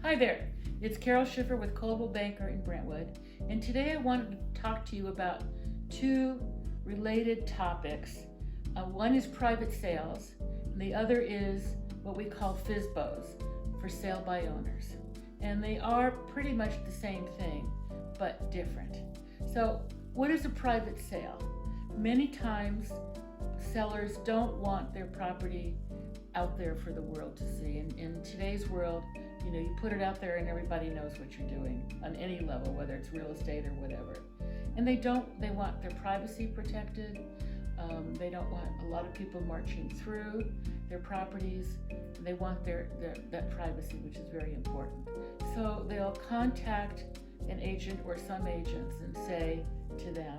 Hi there, it's Carol Schiffer with Coldwell Banker in Brentwood, and today I wanted to talk to you about two related topics. One is private sales, and the other is what we call FSBOs, for sale by owners. And they are pretty much the same thing, but different. So what is a private sale? Many times sellers don't want their property out there for the world to see. In today's world, you put it out there and everybody knows what you're doing on any level, whether it's real estate or whatever. And they want their privacy protected. They don't want a lot of people marching through their properties. They want that privacy, which is very important. So they'll contact an agent or some agents and say to them,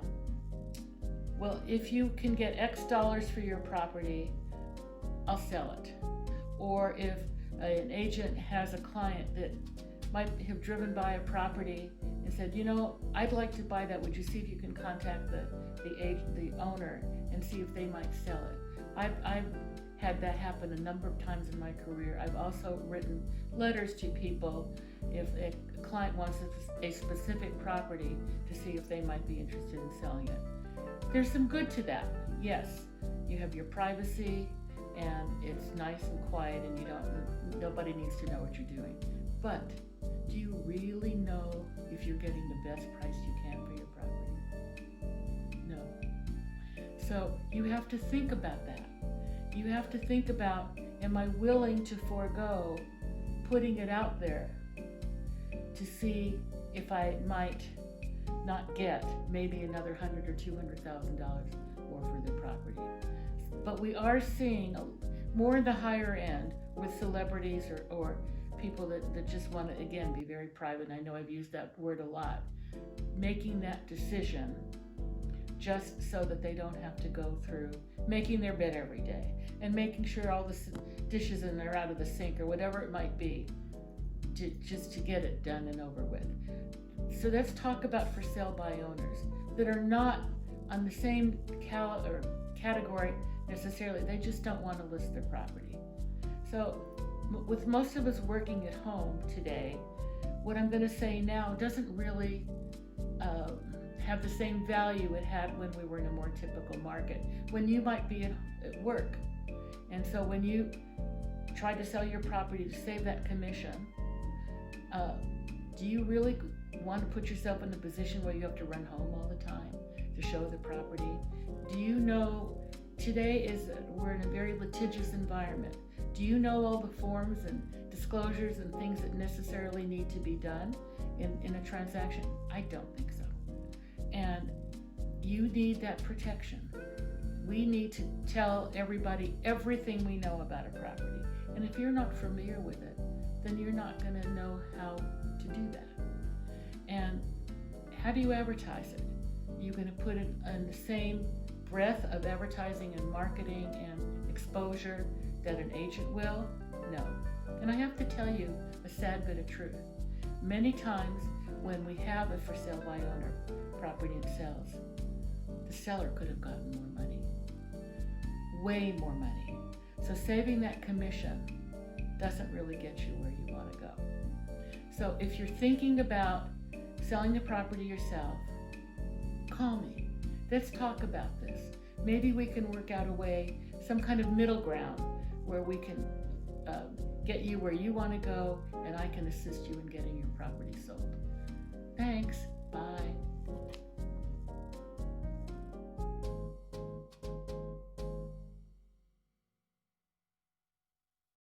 well, if you can get X dollars for your property, I'll sell it. Or if an agent has a client that might have driven by a property and said, I'd like to buy that. Would you see if you can contact the owner and see if they might sell it? I've had that happen a number of times in my career. I've also written letters to people if a client wants a specific property to see if they might be interested in selling it. There's some good to that. Yes, you have your privacy, and it's nice and quiet, and nobody needs to know what you're doing. But do you really know if you're getting the best price you can for your property? No. So you have to think about that. You have to think about, am I willing to forego putting it out there to see if I might not get maybe another $100,000 or $200,000 more for the property. But we are seeing more in the higher end with celebrities or people that just want to, again, be very private. And I know I've used that word a lot. Making that decision just so that they don't have to go through making their bed every day and making sure all the dishes are out of the sink or whatever it might be, just to get it done and over with. So let's talk about for sale by owners that are not on the same category necessarily. They just don't want to list their property. So with most of us working at home today, what I'm going to say now doesn't really have the same value it had when we were in a more typical market, when you might be at work. And so when you try to sell your property to save that commission, do you really want to put yourself in the position where you have to run home all the time to show the property? Do you know today we're in a very litigious environment? Do you know all the forms and disclosures and things that necessarily need to be done in a transaction? I don't think so. And you need that protection. We need to tell everybody everything we know about a property. And if you're not familiar with it, then you're not going to know how to do that. And how do you advertise it? You're going to put it in the same breadth of advertising and marketing and exposure that an agent will? No. And I have to tell you a sad bit of truth. Many times when we have a for sale by owner property and sells, the seller could have gotten more money, way more money. So saving that commission doesn't really get you where you want to go. So if you're thinking about selling the property yourself, call me. Let's talk about this. Maybe we can work out a way, some kind of middle ground where we can get you where you want to go, and I can assist you in getting your property sold. Thanks.